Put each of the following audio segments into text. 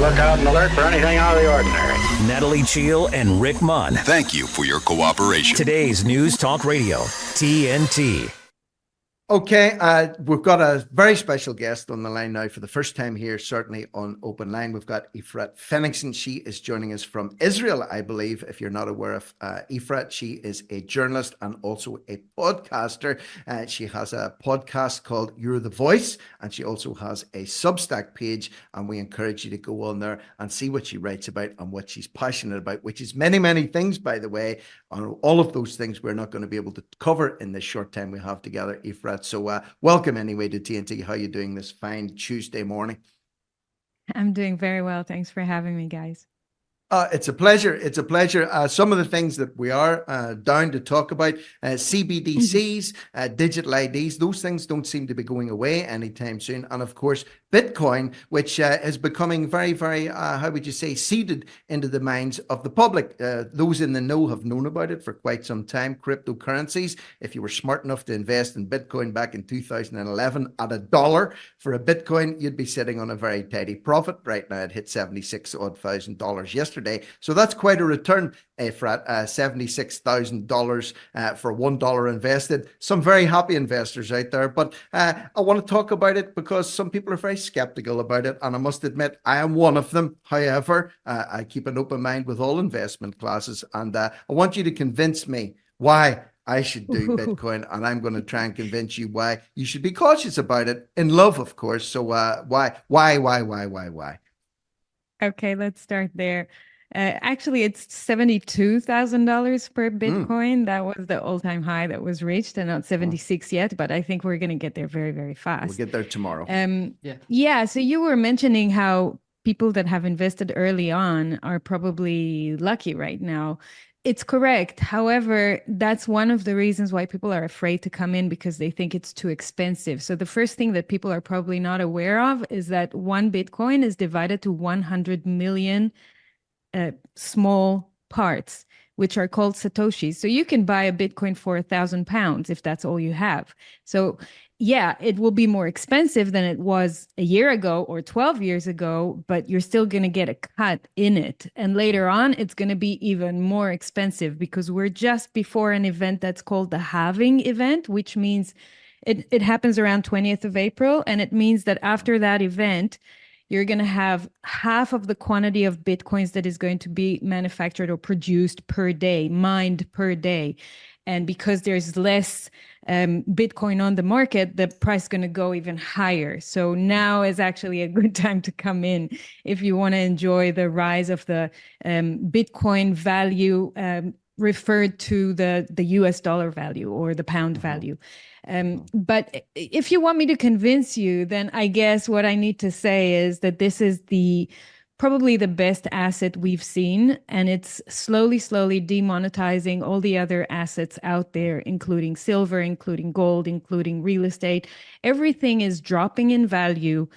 look out and alert for anything out of the ordinary. Natalie Cheel and Rick Munn. Thank you for your cooperation. Today's News Talk Radio, TNT. Okay, we've got a very special guest on the line now for the first time here, certainly on Open Line. We've got Efrat Fenigson. She is joining us from Israel, I believe. If you're not aware of Efrat, she is a journalist and also a podcaster. She has a podcast called You're the Voice, and she also has a Substack page, and we encourage you to go on there and see what she writes about and what she's passionate about, which is many, many things, by the way. And all of those things we're not going to be able to cover in this short time we have together, Efrat. So welcome anyway to TNT. How are you doing this fine Tuesday morning? I'm doing very well. Thanks for having me, guys. It's a pleasure. It's a pleasure. Some of the things that we are down to talk about, CBDCs, digital IDs, those things don't seem to be going away anytime soon. And of course, Bitcoin, which is becoming very, very, how would you say, seeded into the minds of the public. Those in the know have known about it for quite some time. Cryptocurrencies, if you were smart enough to invest in Bitcoin back in 2011 at $1 for a Bitcoin, you'd be sitting on a very tidy profit. Right now, it hit $76,000 yesterday. So that's quite a return, Efrat, $76,000 for $1 invested. Some very happy investors out there. But I want to talk about it because some people are very skeptical about it. And I must admit, I am one of them. However, I keep an open mind with all investment classes. And I want you to convince me why I should do Bitcoin. And I'm going to try and convince you why you should be cautious about it, in love, of course. So why? Okay, let's start there. Actually, it's $72,000 per Bitcoin. That was the all-time high that was reached, and not 76 yet, but I think we're going to get there very, very fast. We'll get there tomorrow. Yeah, so you were mentioning how people that have invested early on are probably lucky right now. It's correct. However, that's one of the reasons why people are afraid to come in, because they think it's too expensive. So the first thing that people are probably not aware of is that one Bitcoin is divided to 100 million small parts, which are called Satoshis. So you can buy a Bitcoin for £1,000 if that's all you have. So yeah, it will be more expensive than it was a year ago or 12 years ago, but you're still going to get a cut in it. And later on, it's going to be even more expensive because we're just before an event that's called the halving event, which means it happens around 20th of April. And it means that after that event, you're going to have half of the quantity of Bitcoins that is going to be manufactured or produced per day, mined per day. And because there's less Bitcoin on the market, the price is going to go even higher. So now is actually a good time to come in if you want to enjoy the rise of the Bitcoin value referred to the US dollar value or the pound value. But if you want me to convince you, then I guess what I need to say is that this is probably the best asset we've seen, and it's slowly demonetizing all the other assets out there, including silver, including gold, including real estate. Everything is dropping in value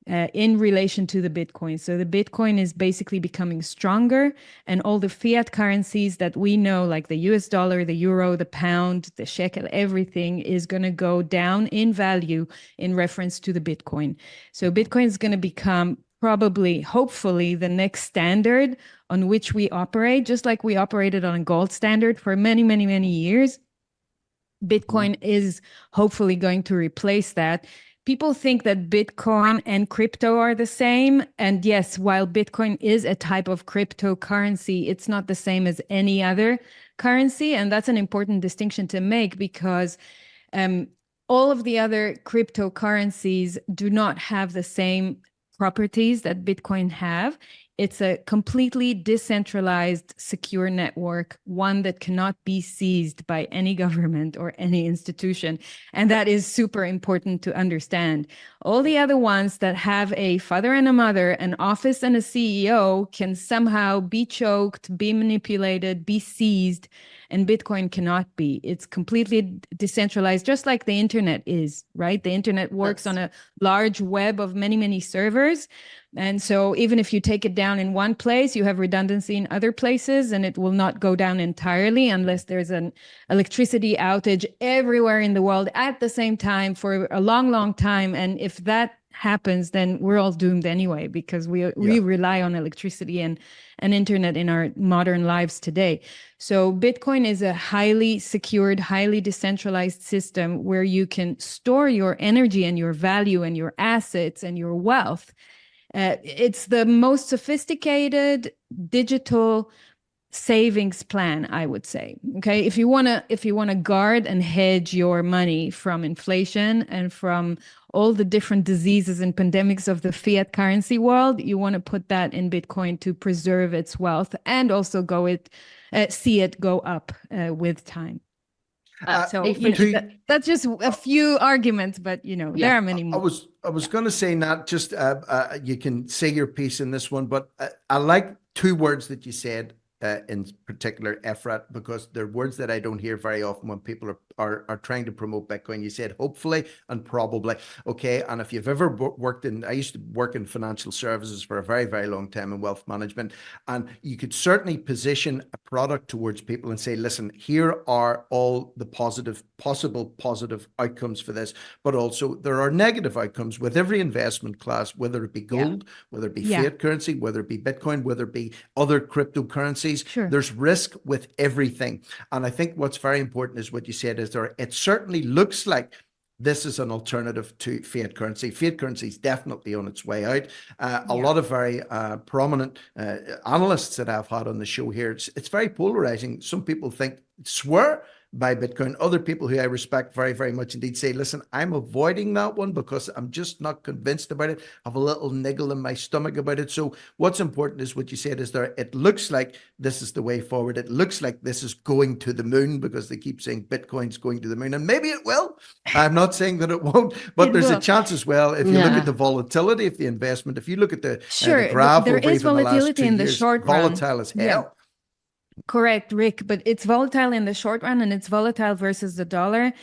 in relation to the Bitcoin. So the Bitcoin is basically becoming stronger, and all the fiat currencies that we know, like the US dollar, the euro, the pound, the shekel, everything is going to go down in value in reference to the Bitcoin. So Bitcoin is going to become probably, hopefully, the next standard on which we operate, just like we operated on a gold standard for many, many, many years. Bitcoin is hopefully going to replace that. People think that Bitcoin and crypto are the same. And yes, while Bitcoin is a type of cryptocurrency, it's not the same as any other currency. And that's an important distinction to make because all of the other cryptocurrencies do not have the same properties that Bitcoin have. It's a completely decentralized, secure network, one that cannot be seized by any government or any institution. And that is super important to understand. All the other ones that have a father and a mother, an office and a CEO can somehow be choked, be manipulated, be seized, and Bitcoin cannot be. It's completely decentralized, just like the internet is, right? The internet works on a large web of many, many servers. And so even if you take it down in one place, you have redundancy in other places, and it will not go down entirely unless there's an electricity outage everywhere in the world at the same time for a long, long time. And if that happens, then we're all doomed anyway, because we rely on electricity and internet in our modern lives today. So Bitcoin is a highly secured, highly decentralized system where you can store your energy and your value and your assets and your wealth. It's the most sophisticated digital savings plan, I would say. Okay, if you want to guard and hedge your money from inflation and from all the different diseases and pandemics of the fiat currency world, you want to put that in Bitcoin to preserve its wealth and also see it go up with time. That's just a few arguments, but there are many more. I was going to say, not just you can say your piece in this one, but I like two words that you said. In particular, Efrat, because they're words that I don't hear very often when people are trying to promote Bitcoin. You said hopefully and probably. Okay. And if you've ever worked I used to work in financial services for a very, very long time in wealth management. And you could certainly position a product towards people and say, listen, here are all the possible positive outcomes for this. But also there are negative outcomes with every investment class, whether it be gold, whether it be fiat currency, whether it be Bitcoin, whether it be other cryptocurrencies. Sure. There's risk with everything. And I think what's very important is what you said is it certainly looks like this is an alternative to fiat currency. Fiat currency is definitely on its way out. A lot of very prominent analysts that I've had on the show here, it's very polarizing. Some people swear by Bitcoin. Other people who I respect very, very much indeed say, listen, I'm avoiding that one because I'm just not convinced about it. I have a little niggle in my stomach about it. So what's important is what you said is it looks like this is the way forward. It looks like this is going to the moon, because they keep saying Bitcoin's going to the moon, and maybe it will. I'm not saying that it won't, but there's a chance as well. If you look at the volatility of the investment, if you look at the graph there over is even volatility the last 2 in the years, short volatile run. as hell. Correct, Rick, but it's volatile in the short run, and it's volatile versus the dollar.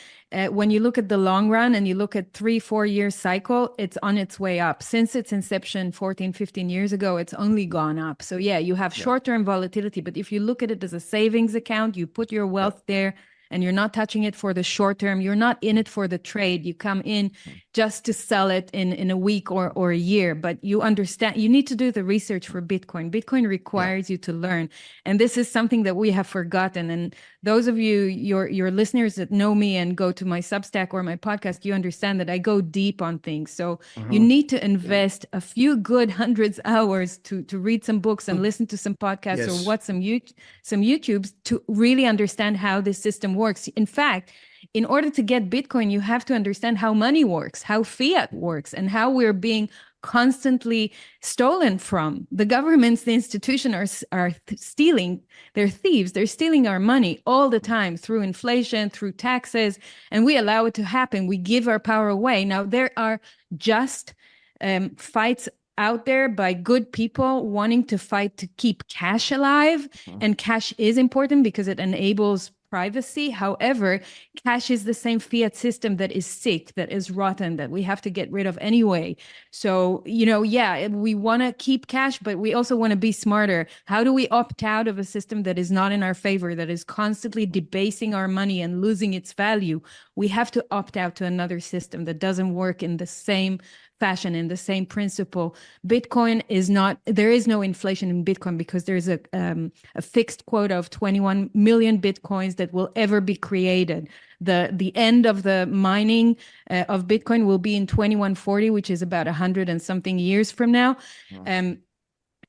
When you look at the long run and you look at 3-4 year cycle, it's on its way up. Since its inception 14-15 years ago, it's only gone up. So you have short-term volatility, but if you look at it as a savings account, you put your wealth there and you're not touching it for the short term. You're not in it for the trade. You come in just to sell it in a week or a year. But you understand, you need to do the research for Bitcoin. Bitcoin requires you to learn. And this is something that we have forgotten. And those of you, your listeners that know me and go to my Substack or my podcast, you understand that I go deep on things. So you need to invest a few good hundreds hours to read some books and listen to some podcasts or watch some YouTubes to really understand how this system works. In fact, in order to get Bitcoin, you have to understand how money works, how fiat works, and how we're being constantly stolen from. The governments, the institutions are stealing. They're thieves. They're stealing our money all the time through inflation, through taxes, and we allow it to happen. We give our power away. Now, there are just fights out there by good people wanting to fight to keep cash alive. And cash is important because it enables privacy. However, cash is the same fiat system that is sick, that is rotten, that we have to get rid of anyway. So, we want to keep cash, but we also want to be smarter. How do we opt out of a system that is not in our favor, that is constantly debasing our money and losing its value? We have to opt out to another system that doesn't work in the same fashion, in the same principle. Bitcoin is not, there is no inflation in Bitcoin because there's a fixed quota of 21 million Bitcoins that will ever be created. The end of the mining of Bitcoin will be in 2140, which is about 100 and something years from now.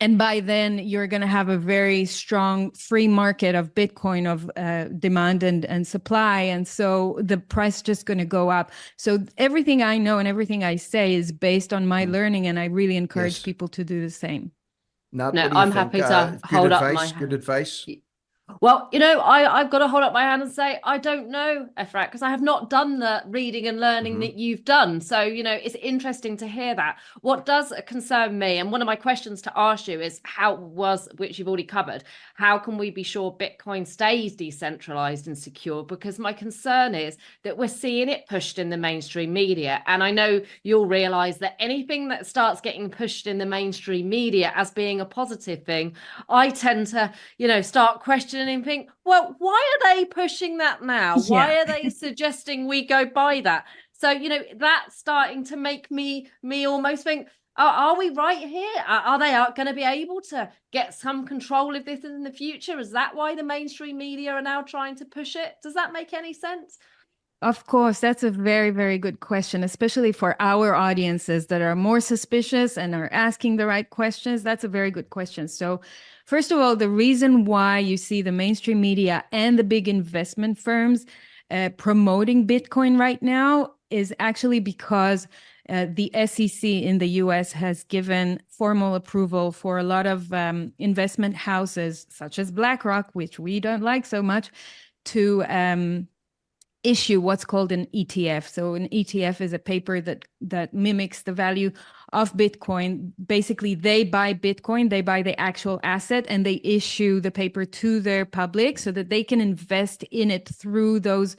And by then, you're going to have a very strong free market of Bitcoin, of demand and supply. And so the price is just going to go up. So everything I know and everything I say is based on my learning. And I really encourage people to do the same. I'm happy to hold up my hand. Good advice. Well, I've got to hold up my hand and say, I don't know, Efrat, because I have not done the reading and learning that you've done. So, it's interesting to hear that. What does concern me, and one of my questions to ask you is which you've already covered, how can we be sure Bitcoin stays decentralized and secure? Because my concern is that we're seeing it pushed in the mainstream media. And I know you'll realize that anything that starts getting pushed in the mainstream media as being a positive thing, I tend to, start questioning and think, well, why are they pushing that now? Why are they suggesting we go buy that? So, that's starting to make me almost think, are we right here? Are they going to be able to get some control of this in the future? Is that why the mainstream media are now trying to push it? Does that make any sense? Of course, that's a very, very good question, especially for our audiences that are more suspicious and are asking the right questions. That's a very good question. So, first of all, the reason why you see the mainstream media and the big investment firms promoting Bitcoin right now is actually because the SEC in the US has given formal approval for a lot of investment houses, such as BlackRock, which we don't like so much, to issue what's called an ETF. So an ETF is a paper that mimics the value of Bitcoin. Basically, they buy Bitcoin, they buy the actual asset, and they issue the paper to their public so that they can invest in it through those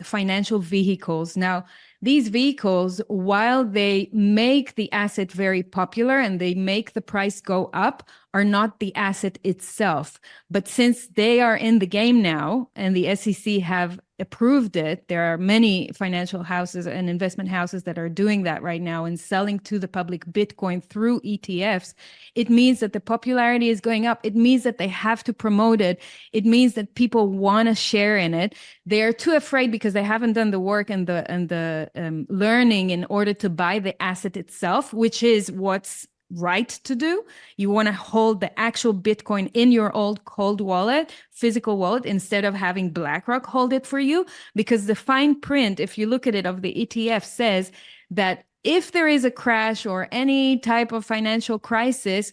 financial vehicles. Now, these vehicles, while they make the asset very popular and they make the price go up, are not the asset itself. But since they are in the game now and the SEC have approved it, there are many financial houses and investment houses that are doing that right now and selling to the public Bitcoin through ETFs. It means that the popularity is going up. It means that they have to promote it. It means that people want to share in it. They are too afraid because they haven't done the work and the learning in order to buy the asset itself, which is what's right to do. You want to hold the actual Bitcoin in your old cold wallet, physical wallet, instead of having BlackRock hold it for you, because the fine print, if you look at it, of the ETF says that if there is a crash or any type of financial crisis,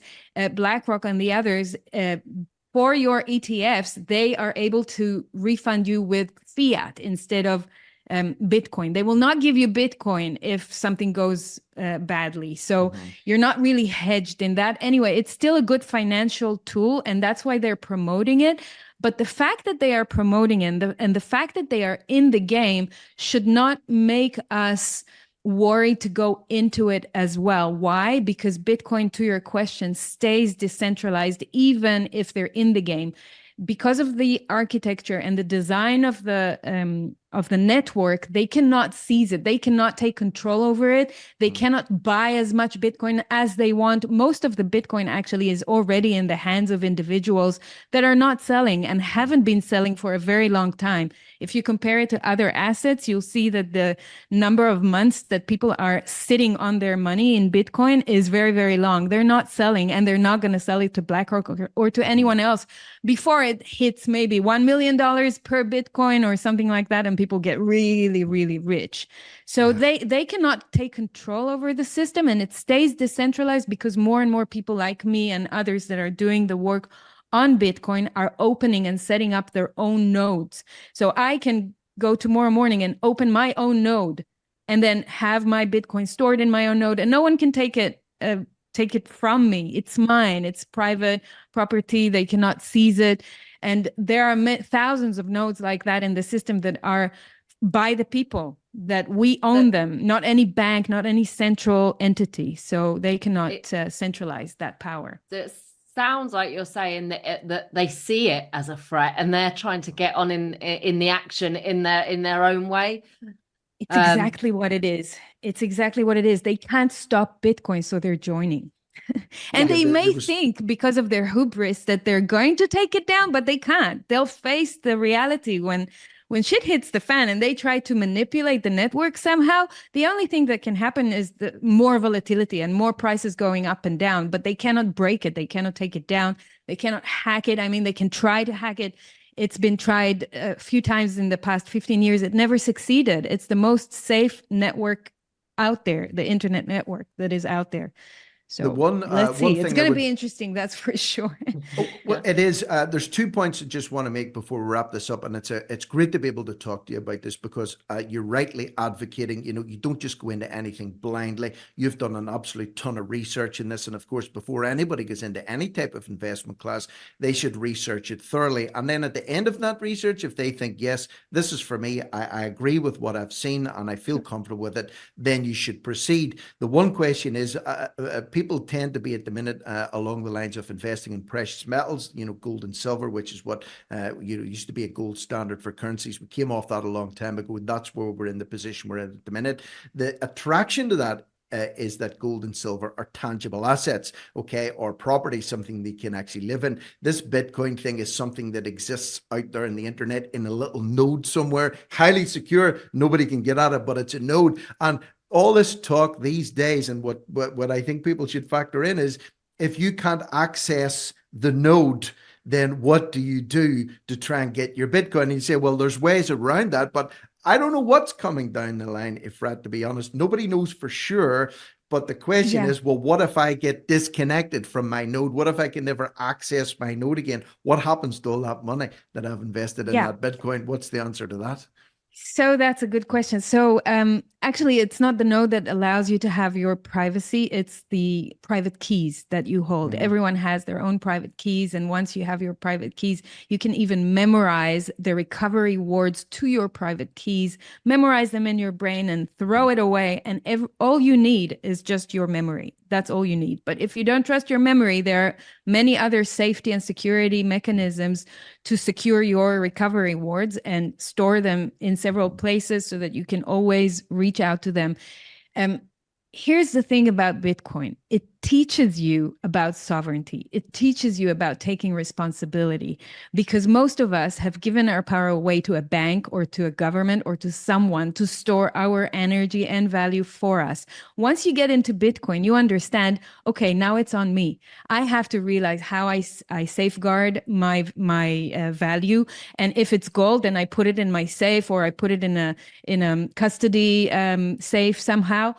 BlackRock and the others, for your ETFs, they are able to refund you with fiat instead of Bitcoin. They will not give you Bitcoin if something goes badly. So you're not really hedged in that. Anyway, it's still a good financial tool, and that's why they're promoting it. But the fact that they are promoting it and the fact that they are in the game should not make us worried to go into it as well. Why? Because Bitcoin, to your question, stays decentralized even if they're in the game. Because of the architecture and the design of the network, they cannot seize it. They cannot take control over it. They cannot buy as much Bitcoin as they want. Most of the Bitcoin actually is already in the hands of individuals that are not selling and haven't been selling for a very long time. If you compare it to other assets, you'll see that the number of months that people are sitting on their money in Bitcoin is very, very long. They're not selling, and they're not going to sell it to BlackRock or to anyone else before it hits maybe $1 million per Bitcoin or something like that, and people get really, really rich. So they cannot take control over the system, and it stays decentralized because more and more people like me and others that are doing the work on Bitcoin are opening and setting up their own nodes. So I can go tomorrow morning and open my own node and then have my Bitcoin stored in my own node, and no one can take it from me. It's mine. It's private property. They cannot seize it. And there are thousands of nodes like that in the system that are by the people, that we own them, not any bank, not any central entity. So they cannot centralize that power. It sounds like you're saying that they see it as a threat and they're trying to get on in the action in their own way. It's exactly what it is. It's exactly what it is. They can't stop Bitcoin, so they're joining. And they may think, because of their hubris, that they're going to take it down, but they can't. They'll face the reality when shit hits the fan and they try to manipulate the network somehow. The only thing that can happen is the more volatility and more prices going up and down, but they cannot break it. They cannot take it down. They cannot hack it. I mean, they can try to hack it. It's been tried a few times in the past 15 years. It never succeeded. It's the most safe network out there, the internet network that is out there. So let's see. It's going to be interesting, that's for sure. It is. There's 2 points I just want to make before we wrap this up, and it's great to be able to talk to you about this because you're rightly advocating. You don't just go into anything blindly. You've done an absolute ton of research in this, and of course, before anybody goes into any type of investment class, they should research it thoroughly. And then at the end of that research, if they think yes, this is for me, I agree with what I've seen, and I feel comfortable with it, then you should proceed. The one question is, people people tend to be at the minute along the lines of investing in precious metals, gold and silver, which is what used to be a gold standard for currencies. We came off that a long time ago, and that's where we're in the position we're in at the minute. The attraction to that is that gold and silver are tangible assets, okay, or property, something they can actually live in. This Bitcoin thing is something that exists out there in the internet in a little node somewhere, highly secure. Nobody can get at it, but it's a node. And all this talk these days, and what I think people should factor in is, if you can't access the node, then what do you do to try and get your Bitcoin? And you say, well, there's ways around that, but I don't know what's coming down the line, Efrat, to be honest. Nobody knows for sure. But the question is, well, what if I get disconnected from my node? What if I can never access my node again? What happens to all that money that I've invested in that Bitcoin? What's the answer to that? So that's a good question. So actually, it's not the node that allows you to have your privacy. It's the private keys that you hold. Mm-hmm. Everyone has their own private keys. And once you have your private keys, you can even memorize the recovery words to your private keys, memorize them in your brain and throw it away. And all you need is just your memory. That's all you need. But if you don't trust your memory, there are many other safety and security mechanisms to secure your recovery words and store them in several places so that you can always reach out to them. Here's the thing about Bitcoin. It teaches you about sovereignty. It teaches you about taking responsibility, because most of us have given our power away to a bank or to a government or to someone to store our energy and value for us. Once you get into Bitcoin, you understand, okay, now it's on me. I have to realize how I safeguard my value. And if it's gold, then I put it in my safe, or I put it in a custody safe somehow.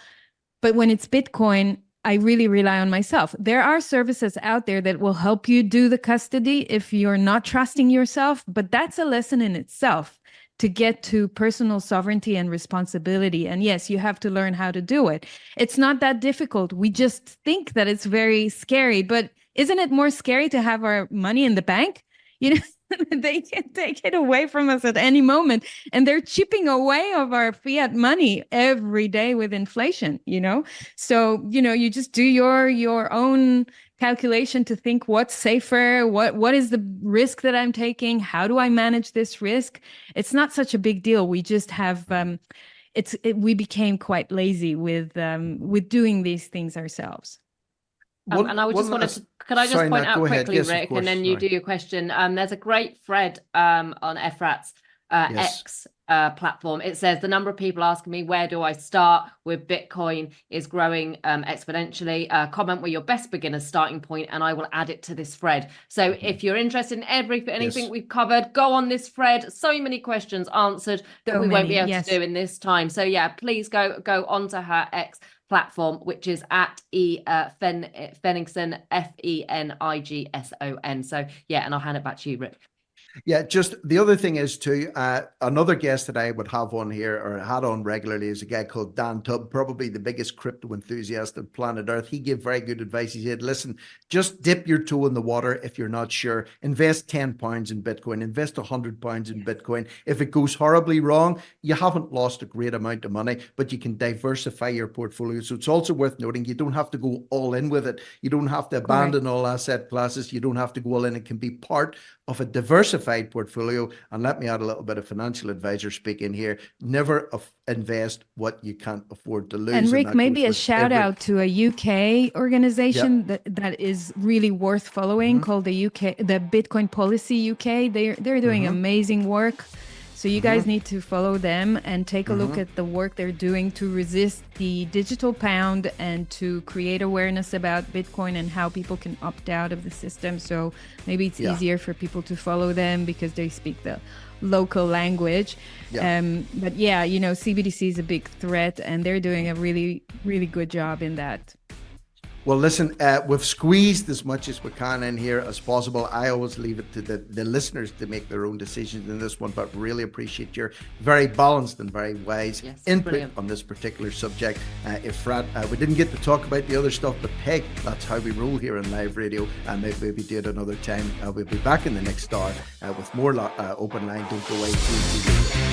But when it's Bitcoin, I really rely on myself. There are services out there that will help you do the custody if you're not trusting yourself, but that's a lesson in itself to get to personal sovereignty and responsibility. And yes, you have to learn how to do it. It's not that difficult. We just think that it's very scary, but isn't it more scary to have our money in the bank? They can take it away from us at any moment, and they're chipping away of our fiat money every day with inflation, So, you just do your own calculation to think what's safer, what is the risk that I'm taking? How do I manage this risk? It's not such a big deal. We just have, we became quite lazy with doing these things ourselves. And I just wanted to, could I just point out quickly, yes, Rick, and then you do your question. There's a great thread on Efrat's X platform. It says, the number of people asking me, where do I start with Bitcoin is growing exponentially. Comment where your best beginner's starting point, and I will add it to this thread. So if you're interested in anything we've covered, go on this thread. So many questions answered that we won't be able to do in this time. So please go onto her X platform, which is at Fenigson, Fenigson. So and I'll hand it back to you, Rick. Yeah, just the other thing is too, another guest that I would have on here, or had on regularly, is a guy called Dan Tubb, probably the biggest crypto enthusiast on planet Earth. He gave very good advice. He said, listen, just dip your toe in the water if you're not sure. Invest £10 in Bitcoin, invest £100 in Bitcoin. If it goes horribly wrong, you haven't lost a great amount of money, but you can diversify your portfolio. So it's also worth noting, you don't have to go all in with it. You don't have to abandon all asset classes. You don't have to go all in. It can be part of a diversified portfolio. And let me add a little bit of financial advisor speak in here. Never invest what you can't afford to lose. And Rick, maybe a shout out to a UK organization that is really worth following, called the Bitcoin Policy UK. They're doing amazing work. So you guys need to follow them and take a look at the work they're doing to resist the digital pound and to create awareness about Bitcoin and how people can opt out of the system. So maybe it's easier for people to follow them because they speak the local language. But CBDC is a big threat, and they're doing a really, really good job in that. Well, listen, we've squeezed as much as we can in here as possible. I always leave it to the listeners to make their own decisions in this one, but really appreciate your very balanced and very wise input on this particular subject. Efrat, we didn't get to talk about the other stuff, but hey, that's how we roll here on live radio, and maybe we do it another time. We'll be back in the next hour with more open line. Don't go away.